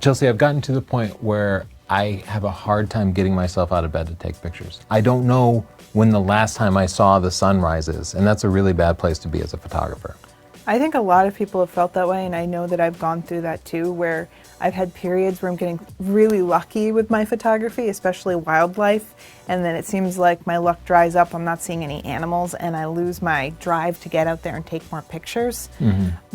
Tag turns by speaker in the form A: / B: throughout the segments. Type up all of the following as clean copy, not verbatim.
A: Chelsea, I've gotten to the point where I have a hard time getting myself out of bed to take pictures. I don't know when the last time I saw the sunrise is, and that's a really bad place to be as a photographer.
B: I think a lot of people have felt that way, and I know that I've gone through that too, where I've had periods where I'm getting really lucky with my photography, especially wildlife, and then it seems like my luck dries up, I'm not seeing any animals, and I lose my drive to get out there and take more pictures.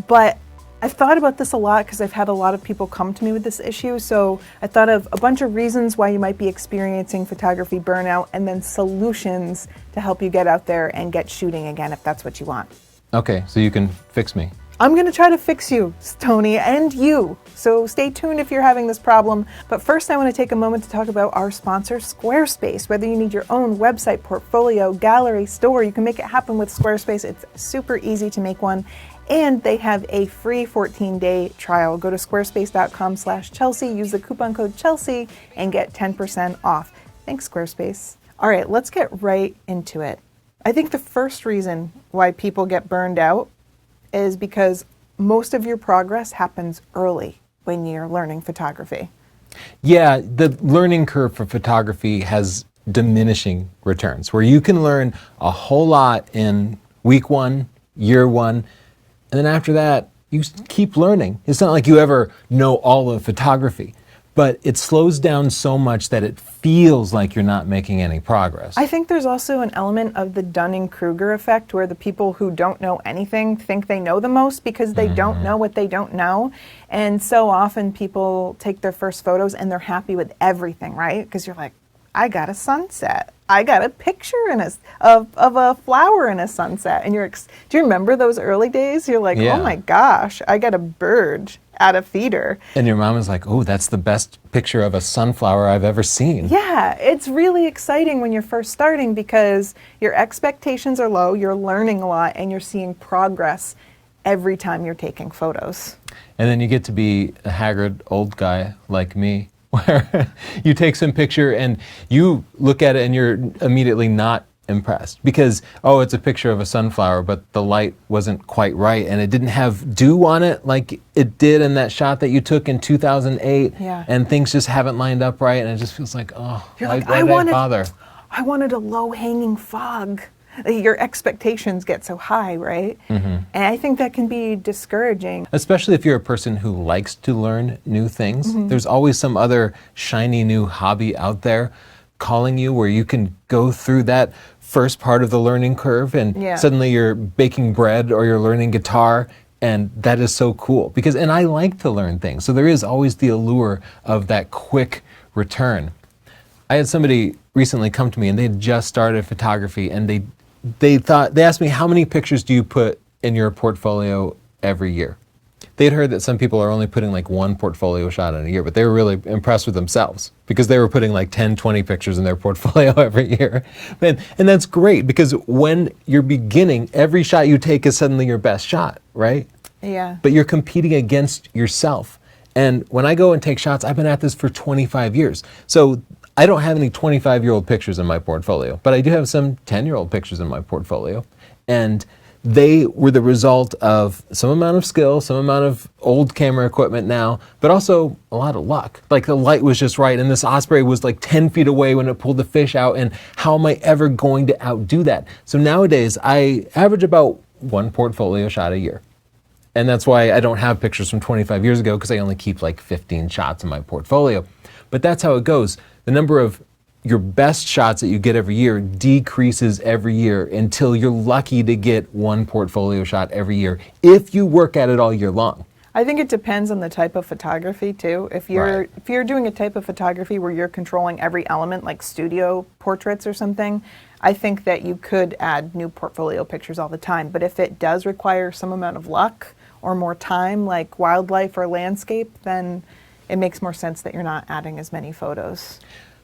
B: But I've thought about this a lot because I've had a lot of people come to me with this issue, so I thought of a bunch of reasons why you might be experiencing photography burnout, and then solutions to help you get out there and get shooting again if that's what you want.
A: Okay, so you can fix me.
B: I'm going to try to fix you, Tony, and you. So stay tuned if you're having this problem. But first, I want to take a moment to talk about our sponsor, Squarespace. Whether you need your own website, portfolio, gallery, store, you can make it happen with Squarespace. It's super easy to make one. And they have a free 14-day trial. Go to squarespace.com/Chelsea, use the coupon code Chelsea, and get 10% off. Thanks, Squarespace. All right, let's get right into it. I think the first reason why people get burned out is because most of your progress happens early when you're learning photography.
A: Yeah, the learning curve for photography has diminishing returns, where you can learn a whole lot in week one, year one, and then after that, you keep learning. It's not like you ever know all of photography, but it slows down so much that it feels like you're not making any progress.
B: I think there's also an element of the Dunning-Kruger effect, where the people who don't know anything think they know the most because they don't know what they don't know. And so often people take their first photos and they're happy with everything, right? Because you're like, I got a sunset. I got a picture of a flower in a sunset. And do you remember those early days? You're like,
A: Yeah.
B: Oh my gosh, I got a bird at a feeder.
A: And your mom is like, oh, that's the best picture of a sunflower I've ever seen.
B: Yeah, it's really exciting when you're first starting because your expectations are low, you're learning a lot, and you're seeing progress every time you're taking photos.
A: And then you get to be a haggard old guy like me, where you take some picture and you look at it and you're immediately not impressed because, oh, it's a picture of a sunflower, but the light wasn't quite right and it didn't have dew on it like it did in that shot that you took in 2008.
B: Yeah.
A: And things just haven't lined up right, and it just feels like, oh,
B: You're
A: why
B: like,
A: did I bother?
B: I wanted a low-hanging fog. Your expectations get so high, right? And I think that can be discouraging.
A: Especially if you're a person who likes to learn new things. There's always some other shiny new hobby out there calling you where you can go through that first part of the learning curve and suddenly you're baking bread or you're learning guitar, and that is so cool and I like to learn things. So there is always the allure of that quick return. I had somebody recently come to me and they had just started photography, and they asked me, how many pictures do you put in your portfolio every year? They'd heard that some people are only putting like one portfolio shot in a year, but they were really impressed with themselves because they were putting like 10, 20 pictures in their portfolio every year. And that's great because when you're beginning, every shot you take is suddenly your best shot, right?
B: Yeah.
A: But you're competing against yourself. And when I go and take shots, I've been at this for 25 years. So I don't have any 25-year-old pictures in my portfolio, but I do have some 10-year-old pictures in my portfolio. And they were the result of some amount of skill, some amount of old camera equipment now, but also a lot of luck. Like the light was just right, and this osprey was like 10 feet away when it pulled the fish out, and how am I ever going to outdo that? So nowadays, I average about one portfolio shot a year. And that's why I don't have pictures from 25 years ago, because I only keep like 15 shots in my portfolio. But that's how it goes. The number of your best shots that you get every year decreases every year until you're lucky to get one portfolio shot every year if you work at it all year long.
B: I think it depends on the type of photography too. If you're doing a type of photography where you're controlling every element, like studio portraits or something, I think that you could add new portfolio pictures all the time. But if it does require some amount of luck or more time, like wildlife or landscape, then it makes more sense that you're not adding as many photos.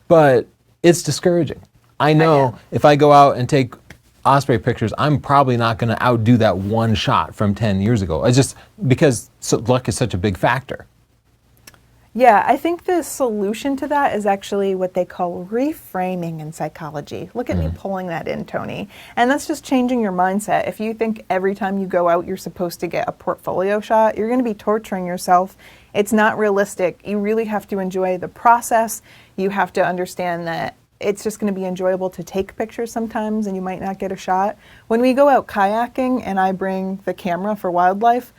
A: But it's discouraging. I know if I go out and take osprey pictures, I'm probably not going to outdo that one shot from 10 years ago. It's just because luck is such a big factor.
B: Yeah, I think the solution to that is actually what they call reframing in psychology. Look at me pulling that in, Tony. And that's just changing your mindset. If you think every time you go out you're supposed to get a portfolio shot, you're going to be torturing yourself It's not realistic. You really have to enjoy the process. You have to understand that it's just going to be enjoyable to take pictures sometimes and you might not get a shot. When we go out kayaking and I bring the camera for wildlife,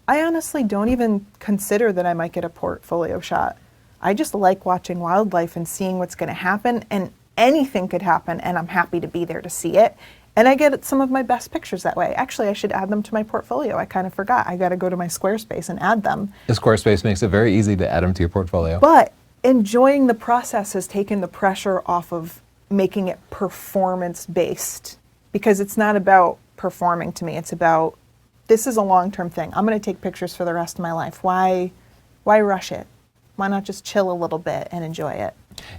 B: I honestly don't even consider that I might get a portfolio shot. I just like watching wildlife and seeing what's going to happen, and anything could happen, and I'm happy to be there to see it. And I get some of my best pictures that way. Actually, I should add them to my portfolio. I kind of forgot. I got to go to my Squarespace and add them.
A: The Squarespace makes it very easy to add them to your portfolio.
B: But enjoying the process has taken the pressure off of making it performance-based, because it's not about performing to me. It's about, this is a long-term thing. I'm going to take pictures for the rest of my life. Why rush it? Why not just chill a little bit and enjoy it?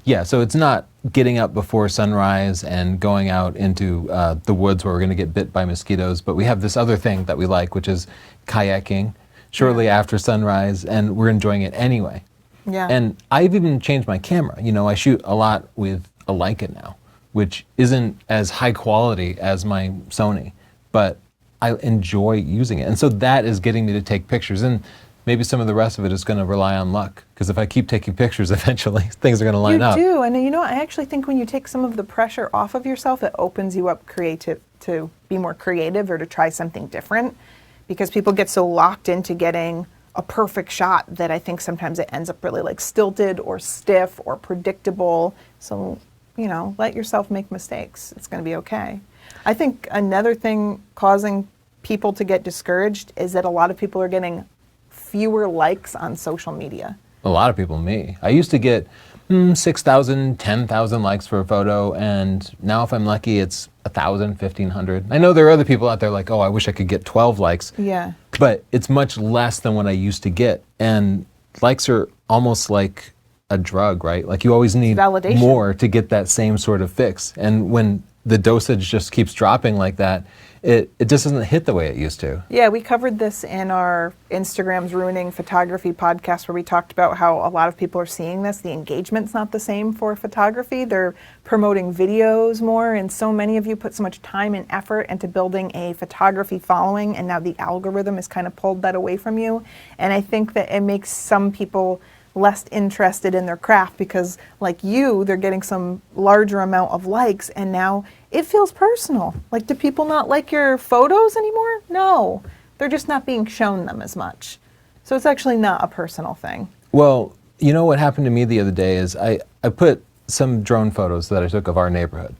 A: Yeah, so it's not getting up before sunrise and going out into the woods where we're going to get bit by mosquitoes, but we have this other thing that we like, which is kayaking shortly after sunrise, and we're enjoying it anyway.
B: Yeah.
A: And I've even changed my camera. You know, I shoot a lot with a Leica now, which isn't as high quality as my Sony, but I enjoy using it. And so that is getting me to take pictures. And maybe some of the rest of it is going to rely on luck, because if I keep taking pictures, eventually things are going to line up.
B: You do, and you know, I actually think when you take some of the pressure off of yourself, it opens you up to be more creative or to try something different, because people get so locked into getting a perfect shot that I think sometimes it ends up really like stilted or stiff or predictable. So, you know, let yourself make mistakes. It's going to be okay. I think another thing causing people to get discouraged is that a lot of people are getting fewer likes on social media.
A: A lot of people, me. I used to get 6,000, 10,000 likes for a photo, and now if I'm lucky, it's 1,000, 1,500. I know there are other people out there like, oh, I wish I could get 12 likes.
B: Yeah.
A: But it's much less than what I used to get. And likes are almost like a drug, right? Like you always need
B: validation.
A: More to get that same sort of fix. And when the dosage just keeps dropping like that, it just doesn't hit the way it used to.
B: Yeah, we covered this in our Instagram's Ruining Photography podcast, where we talked about how a lot of people are seeing this. The engagement's not the same for photography. They're promoting videos more, and so many of you put so much time and effort into building a photography following, and now the algorithm has kind of pulled that away from you. And I think that it makes some people less interested in their craft because, like you, they're getting some larger amount of likes, and now it feels personal. Like, do people not like your photos anymore? No, they're just not being shown them as much. So it's actually not a personal thing.
A: Well, you know what happened to me the other day is I put some drone photos that I took of our neighborhood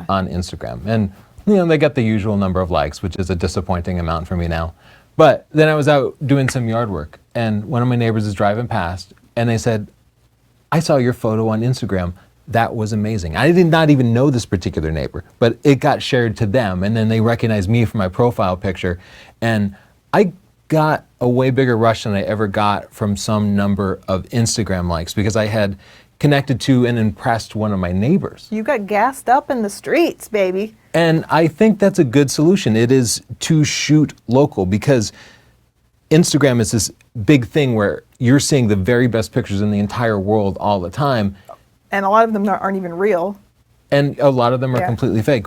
A: on Instagram, and you know, they got the usual number of likes, which is a disappointing amount for me now. But then I was out doing some yard work, and one of my neighbors is driving past, and they said, I saw your photo on Instagram. That was amazing. I did not even know this particular neighbor, but it got shared to them, and then they recognized me from my profile picture. And I got a way bigger rush than I ever got from some number of Instagram likes, because I had connected to and impressed one of my neighbors.
B: You got gassed up in the streets, baby.
A: And I think that's a good solution. It is to shoot local, because Instagram is this big thing where you're seeing the very best pictures in the entire world all the time.
B: And a lot of them aren't even real.
A: And a lot of them are completely fake.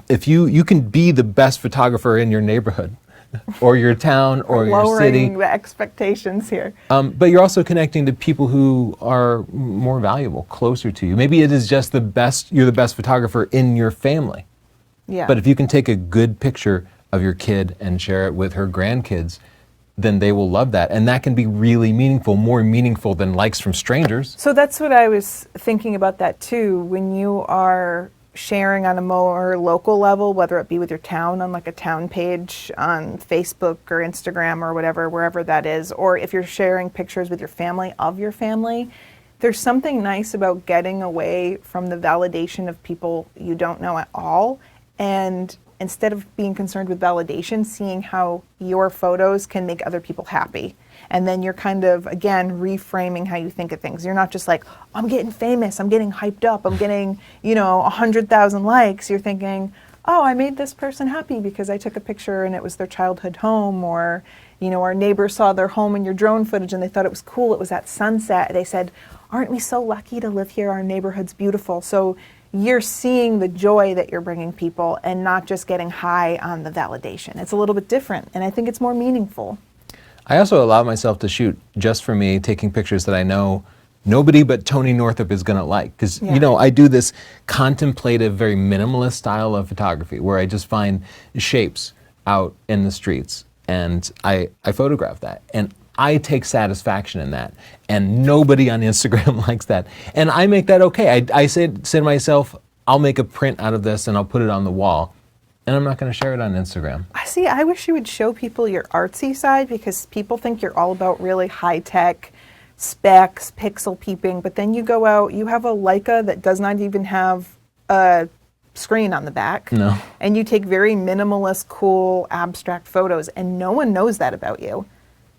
A: If you can be the best photographer in your neighborhood or your town or your city.
B: Lowering the expectations here.
A: But you're also connecting to people who are more valuable, closer to you. Maybe it is just you're the best photographer in your family.
B: Yeah.
A: But if you can take a good picture of your kid and share it with her grandkids, then they will love that. And that can be really meaningful, more meaningful than likes from strangers.
B: So that's what I was thinking about that too. When you are sharing on a more local level, whether it be with your town on like a town page on Facebook or Instagram or whatever, wherever that is, or if you're sharing pictures with your family of your family, there's something nice about getting away from the validation of people you don't know at all, and instead of being concerned with validation, seeing how your photos can make other people happy. And then you're kind of, again, reframing how you think of things. You're not just like, I'm getting famous, I'm getting hyped up, I'm getting, 100,000 likes. You're thinking, oh, I made this person happy because I took a picture and it was their childhood home, or, our neighbor saw their home in your drone footage and they thought it was cool, it was at sunset. They said, aren't we so lucky to live here? Our neighborhood's beautiful. So you're seeing the joy that you're bringing people and not just getting high on the validation. It's a little bit different, and I think it's more meaningful.
A: I also allow myself to shoot just for me, taking pictures that I know nobody but Tony Northup is going to like. Because, I do this contemplative, very minimalist style of photography where I just find shapes out in the streets and I photograph that. And I take satisfaction in that. And nobody on Instagram likes that. And I make that okay. I say to myself, I'll make a print out of this and I'll put it on the wall. And I'm not going to share it on Instagram.
B: I wish you would show people your artsy side, because people think you're all about really high-tech specs, pixel peeping, but then you go out, you have a Leica that does not even have a screen on the back.
A: No.
B: And you take very minimalist, cool, abstract photos, and no one knows that about you.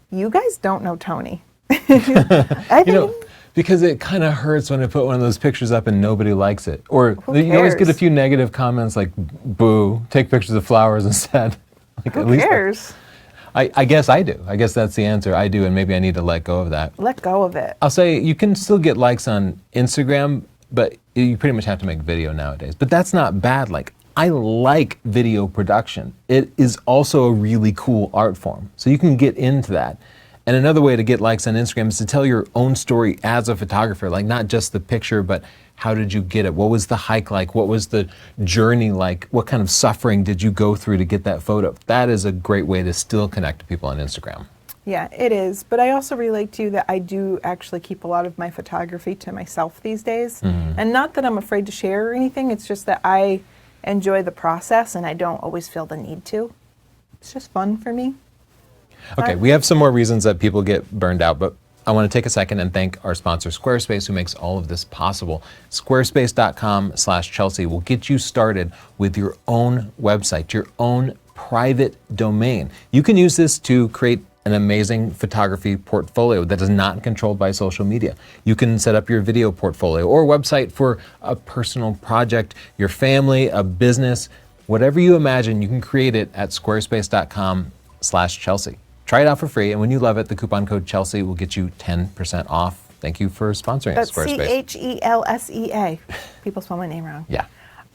B: You guys don't know Tony. I think,
A: because it kind of hurts when I put one of those pictures up and nobody likes it. Or you always get a few negative comments like, boo, take pictures of flowers instead. Like,
B: who cares?
A: I guess I do. I guess that's the answer. I do, and maybe I need to let go of that.
B: Let go of it.
A: I'll say you can still get likes on Instagram, but you pretty much have to make video nowadays. But that's not bad. Like, I like video production. It is also a really cool art form. So you can get into that. And another way to get likes on Instagram is to tell your own story as a photographer, like not just the picture, but how did you get it? What was the hike like? What was the journey like? What kind of suffering did you go through to get that photo? That is a great way to still connect to people on Instagram.
B: Yeah, it is. But I also relate to you that I do actually keep a lot of my photography to myself these days. Mm-hmm. And not that I'm afraid to share or anything, it's just that I enjoy the process and I don't always feel the need to. It's just fun for me.
A: Okay, we have some more reasons that people get burned out, but I want to take a second and thank our sponsor, Squarespace, who makes all of this possible. Squarespace.com/Chelsea will get you started with your own website, your own private domain. You can use this to create an amazing photography portfolio that is not controlled by social media. You can set up your video portfolio or website for a personal project, your family, a business, whatever you imagine, you can create it at squarespace.com/Chelsea. Try it out for free, and when you love it, the coupon code Chelsea will get you 10% off. Thank you for sponsoring Squarespace.
B: That's CHELSEA. People spell my name wrong.
A: Yeah.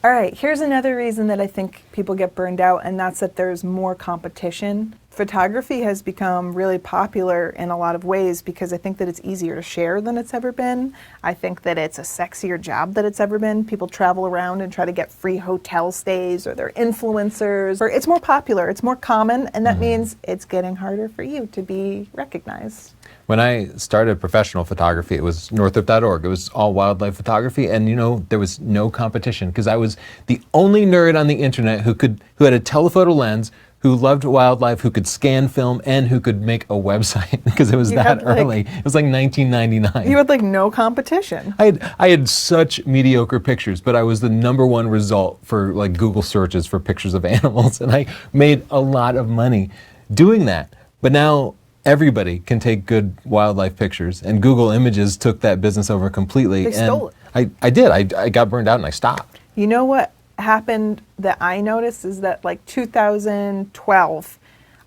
B: All right, here's another reason that I think people get burned out, and that's that there's more competition. Photography has become really popular in a lot of ways because I think that it's easier to share than it's ever been. I think that it's a sexier job than it's ever been. People travel around and try to get free hotel stays, or they're influencers. Or it's more popular, it's more common, and that means it's getting harder for you to be recognized.
A: When I started professional photography, it was northup.org. It was all wildlife photography, and there was no competition because I was the only nerd on the internet who had a telephoto lens, who loved wildlife, who could scan film, and who could make a website because it was that early. It was like 1999.
B: You had no competition.
A: I had such mediocre pictures, but I was the #1 result for Google searches for pictures of animals, and I made a lot of money doing that. But now everybody can take good wildlife pictures, and Google Images took that business over completely.
B: They stole it.
A: I did. I got burned out and I stopped.
B: You know what happened that I noticed is that 2012,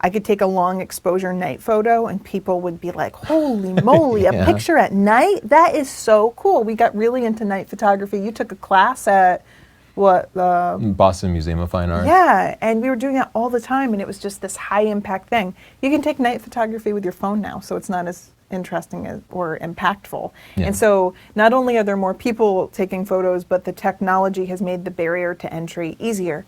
B: I could take a long exposure night photo and people would be like, holy moly, a picture at night? That is so cool. We got really into night photography. You took a class at
A: Boston Museum of Fine Art.
B: Yeah, and we were doing that all the time, and it was just this high impact thing. You can take night photography with your phone now, so it's not as interesting or impactful.
A: Yeah.
B: And so not only are there more people taking photos, but the technology has made the barrier to entry easier.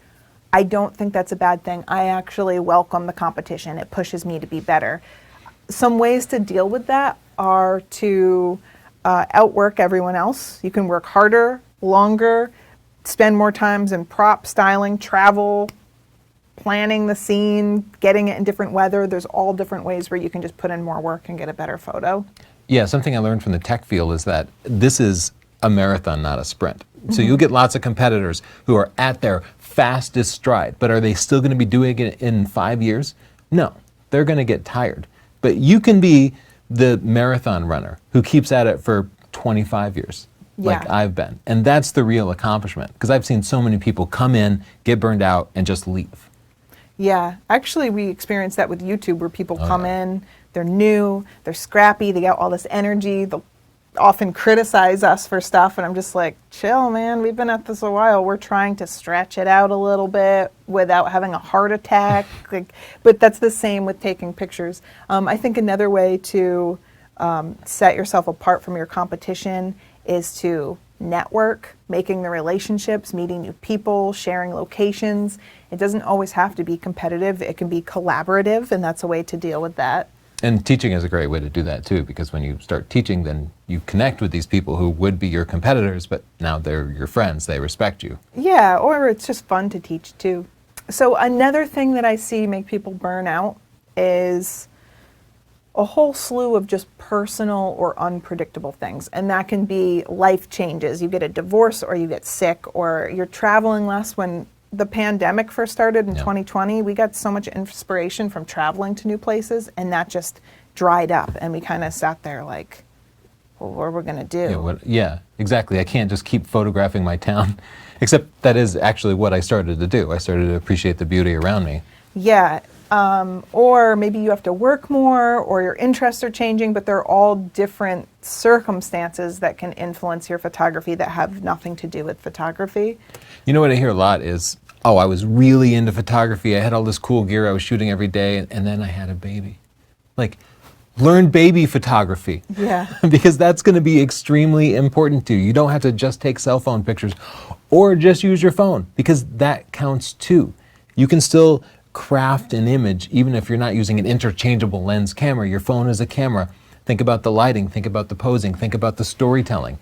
B: I don't think that's a bad thing. I actually welcome the competition. It pushes me to be better. Some ways to deal with that are to outwork everyone else. You can work harder, longer, spend more times in prop styling, travel, planning the scene, getting it in different weather. There's all different ways where you can just put in more work and get a better photo.
A: Yeah, something I learned from the tech field is that this is a marathon, not a sprint. So you'll get lots of competitors who are at their fastest stride, but are they still going to be doing it in 5 years? No, they're going to get tired. But you can be the marathon runner who keeps at it for 25 years. Like I've been. And that's the real accomplishment, because I've seen so many people come in, get burned out, and just leave.
B: Yeah, actually we experienced that with YouTube, where people come in, they're new, they're scrappy, they got all this energy, they'll often criticize us for stuff, and I'm just like, chill, man. We've been at this a while. We're trying to stretch it out a little bit without having a heart attack. But that's the same with taking pictures. I think another way to set yourself apart from your competition is to network, making the relationships, meeting new people, sharing locations. It doesn't always have to be competitive. It can be collaborative, and that's a way to deal with that.
A: And teaching is a great way to do that too, because when you start teaching, then you connect with these people who would be your competitors, but now they're your friends, they respect you.
B: Yeah, or it's just fun to teach too. So another thing that I see make people burn out is a whole slew of just personal or unpredictable things. And that can be life changes. You get a divorce, or you get sick, or you're traveling less. When the pandemic first started in 2020, we got so much inspiration from traveling to new places, and that just dried up. And we kind of sat there like, well, what are we going to do?
A: Yeah, exactly. I can't just keep photographing my town, except that is actually what I started to do. I started to appreciate the beauty around me.
B: Yeah. Or maybe you have to work more, or your interests are changing, but they're all different circumstances that can influence your photography that have nothing to do with photography.
A: You know what I hear a lot is, oh, I was really into photography. I had all this cool gear I was shooting every day, and then I had a baby. Like, learn baby photography.
B: Yeah.
A: Because that's going to be extremely important to you. You don't have to just take cell phone pictures or just use your phone, because that counts too. You can still craft an image even if you're not using an interchangeable lens camera. Your phone is a camera. Think about the lighting, think about the posing, think about the storytelling.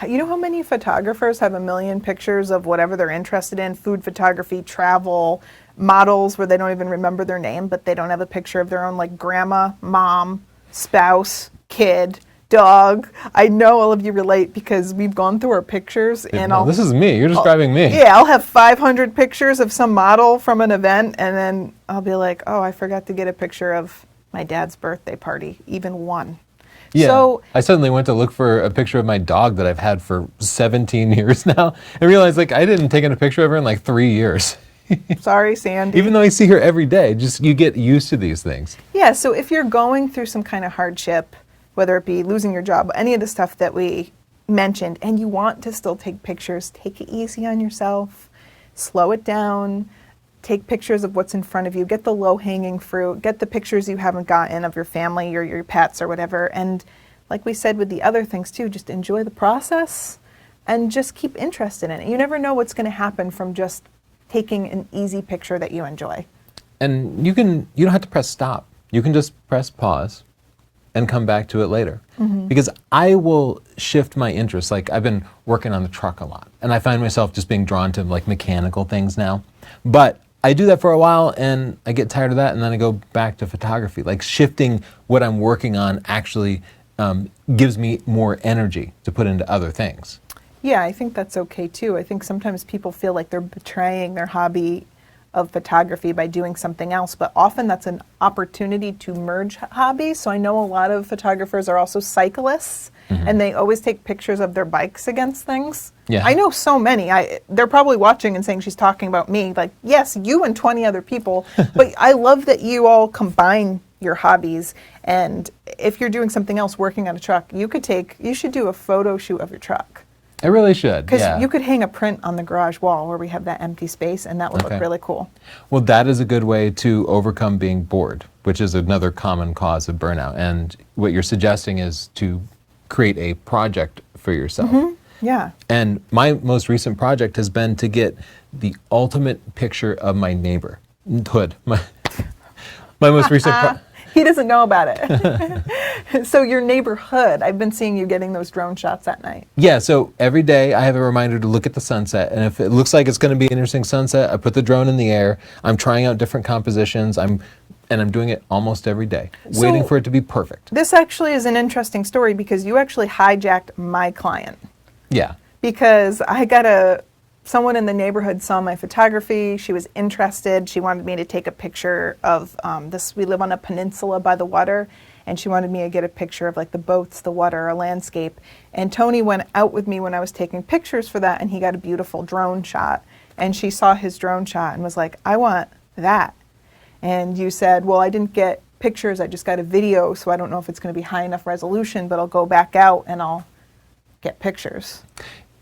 B: You know how many photographers have a million pictures of whatever they're interested in? Food photography, travel, models where they don't even remember their name, but they don't have a picture of their own, like grandma, mom, spouse, kid, dog. I know all of you relate because we've gone through our pictures, and
A: this is me. You're describing me.
B: Yeah, I'll have 500 pictures of some model from an event, and then I'll be like, oh, I forgot to get a picture of my dad's birthday party, even one.
A: Yeah,
B: so,
A: I suddenly went to look for a picture of my dog that I've had for 17 years now, and realized like I didn't take a picture of her in like 3 years.
B: Sorry, Sandy.
A: Even though I see her every day, just you get used to these things.
B: Yeah, so if you're going through some kind of hardship, whether it be losing your job, any of the stuff that we mentioned, and you want to still take pictures, take it easy on yourself, slow it down, take pictures of what's in front of you, get the low-hanging fruit, get the pictures you haven't gotten of your family or your pets or whatever, and like we said with the other things too, just enjoy the process and just keep interested in it. You never know what's going to happen from just taking an easy picture that you enjoy.
A: And you don't have to press stop. You can just press pause and come back to it later. Mm-hmm. Because I will shift my interests. Like I've been working on the truck a lot, and I find myself just being drawn to like mechanical things now. But I do that for a while and I get tired of that, and then I go back to photography. Like shifting what I'm working on actually gives me more energy to put into other things.
B: Yeah, I think that's okay too. I think sometimes people feel like they're betraying their hobby of photography by doing something else, but often that's an opportunity to merge hobbies. So I know a lot of photographers are also cyclists, mm-hmm. and they always take pictures of their bikes against things.
A: Yeah.
B: I know so many. They're probably watching and saying she's talking about me. Like, yes, you and 20 other people, but I love that you all combine your hobbies. And if you're doing something else, working on a truck, you should do a photo shoot of your truck.
A: I really should,
B: because you could hang a print on the garage wall where we have that empty space, and that would look really cool.
A: Well, that is a good way to overcome being bored, which is another common cause of burnout. And what you're suggesting is to create a project for yourself.
B: Mm-hmm. Yeah.
A: And my most recent project has been to get the ultimate picture of my neighborhood. My most recent
B: He doesn't know about it. So your neighborhood, I've been seeing you getting those drone shots at night.
A: Yeah, so every day I have a reminder to look at the sunset, and if it looks like it's going to be an interesting sunset, I put the drone in the air. I'm trying out different compositions. I'm doing it almost every day, waiting for it to be perfect.
B: This actually is an interesting story because you actually hijacked my client.
A: Yeah.
B: Because someone in the neighborhood saw my photography. She was interested. She wanted me to take a picture of this. We live on a peninsula by the water, and she wanted me to get a picture of like the boats, the water, our landscape. And Tony went out with me when I was taking pictures for that, and he got a beautiful drone shot. And she saw his drone shot and was like, I want that. And you said, well, I didn't get pictures. I just got a video, so I don't know if it's going to be high enough resolution, but I'll go back out and I'll get pictures.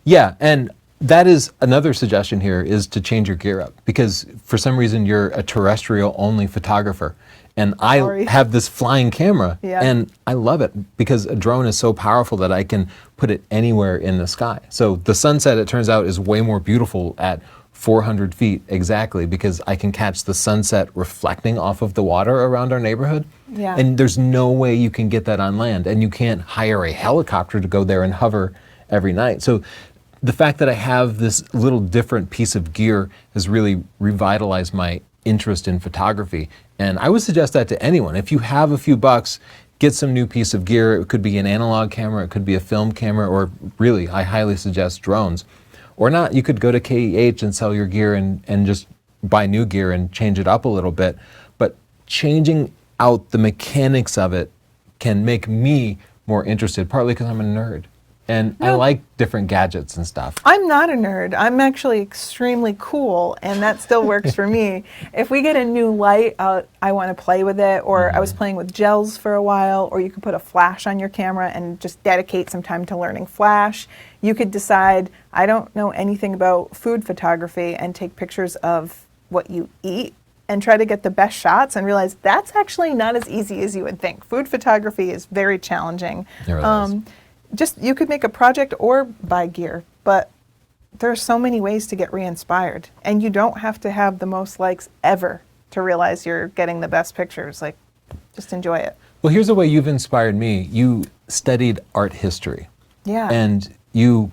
A: Yeah, and that is another suggestion here, is to change your gear up, because for some reason you're a terrestrial only photographer. And I have this flying camera, and I love it because a drone is so powerful that I can put it anywhere in the sky. So the sunset, it turns out, is way more beautiful at 400 feet exactly, because I can catch the sunset reflecting off of the water around our neighborhood.
B: Yeah.
A: And there's no way you can get that on land, and you can't hire a helicopter to go there and hover every night. So the fact that I have this little different piece of gear has really revitalized my interest in photography. And I would suggest that to anyone. If you have a few bucks, get some new piece of gear. It could be an analog camera, it could be a film camera, or really, I highly suggest drones. Or not, you could go to KEH and sell your gear and just buy new gear and change it up a little bit. But changing out the mechanics of it can make me more interested, partly because I'm a nerd. And I like different gadgets and stuff.
B: I'm not a nerd. I'm actually extremely cool, and that still works for me. If we get a new light, I want to play with it, or I was playing with gels for a while, or you could put a flash on your camera and just dedicate some time to learning flash. You could decide, I don't know anything about food photography, and take pictures of what you eat and try to get the best shots, and realize that's actually not as easy as you would think. Food photography is very challenging.
A: It really is.
B: Just, you could make a project or buy gear, but there are so many ways to get re-inspired, and you don't have to have the most likes ever to realize you're getting the best pictures. Like, just enjoy it.
A: Well, here's the way you've inspired me. You studied art history.
B: Yeah.
A: And you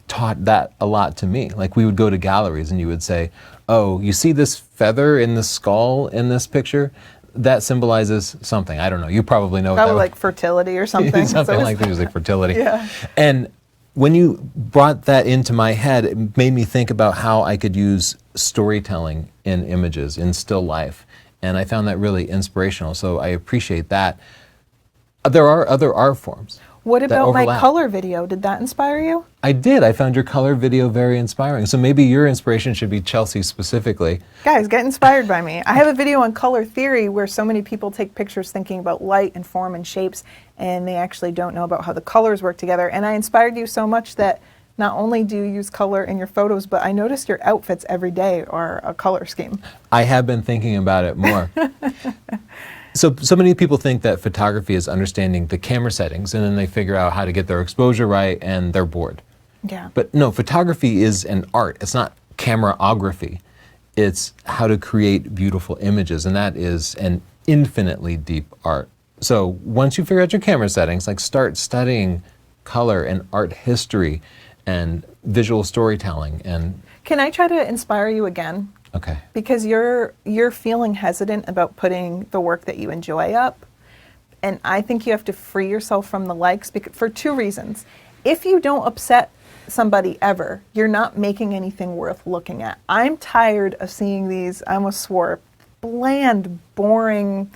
A: taught that a lot to me. Like, we would go to galleries and you would say, oh, you see this feather in the skull in this picture? That symbolizes something. I don't know. You probably know.
B: Probably like fertility or something.
A: Something like music, fertility.
B: Yeah.
A: And when you brought that into my head, it made me think about how I could use storytelling in images, in still life. And I found that really inspirational. So I appreciate that. There are other art forms.
B: What about my color video? Did that inspire you?
A: I did. I found your color video very inspiring. So maybe your inspiration should be Chelsea specifically.
B: Guys, get inspired by me. I have a video on color theory where so many people take pictures thinking about light and form and shapes, and they actually don't know about how the colors work together. And I inspired you so much that not only do you use color in your photos, but I noticed your outfits every day are a color scheme.
A: I have been thinking about it more. So many people think that photography is understanding the camera settings, and then they figure out how to get their exposure right, and they're bored.
B: Yeah.
A: But no, photography is an art. It's not cameraography. It's how to create beautiful images, and that is an infinitely deep art. So once you figure out your camera settings, like, start studying color and art history and visual storytelling. And
B: can I try to inspire you again?
A: Okay.
B: Because you're feeling hesitant about putting the work that you enjoy up. And I think you have to free yourself from the likes for two reasons. If you don't upset somebody ever, you're not making anything worth looking at. I'm tired of seeing these, I almost swore, bland, boring,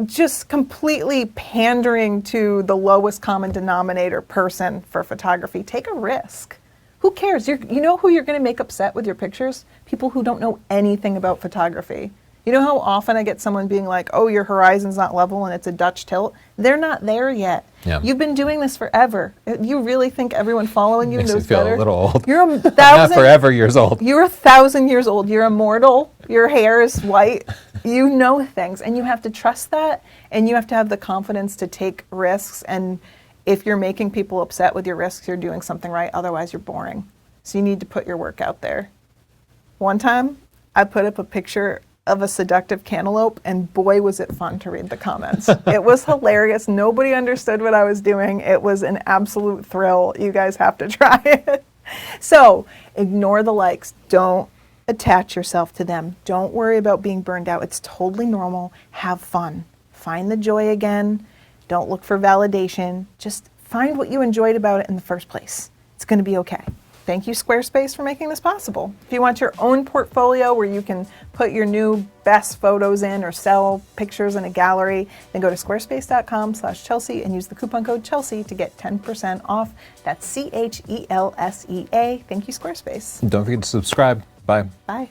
B: just completely pandering to the lowest common denominator person for photography. Take a risk. Who cares? You know who you're going to make upset with your pictures? People who don't know anything about photography. You know how often I get someone being like, oh, your horizon's not level and it's a Dutch tilt? They're not there yet.
A: Yeah.
B: You've been doing this forever. You really think everyone following you
A: Makes
B: knows
A: me feel
B: better?
A: a little old.
B: You're a
A: Not forever years old.
B: You're 1,000 years old. You're immortal. Your hair is white. You know things, and you have to trust that, and you have to have the confidence to take risks. And if you're making people upset with your risks, you're doing something right. Otherwise, you're boring. So you need to put your work out there. One time, I put up a picture of a seductive cantaloupe, and boy, was it fun to read the comments. It was hilarious. Nobody understood what I was doing. It was an absolute thrill. You guys have to try it. So ignore the likes. Don't attach yourself to them. Don't worry about being burned out. It's totally normal. Have fun. Find the joy again. Don't look for validation. Just find what you enjoyed about it in the first place. It's going to be okay. Thank you, Squarespace, for making this possible. If you want your own portfolio where you can put your new best photos in or sell pictures in a gallery, then go to squarespace.com/Chelsea and use the coupon code Chelsea to get 10% off. That's CHELSEA. Thank you, Squarespace.
A: Don't forget to subscribe. Bye.
B: Bye.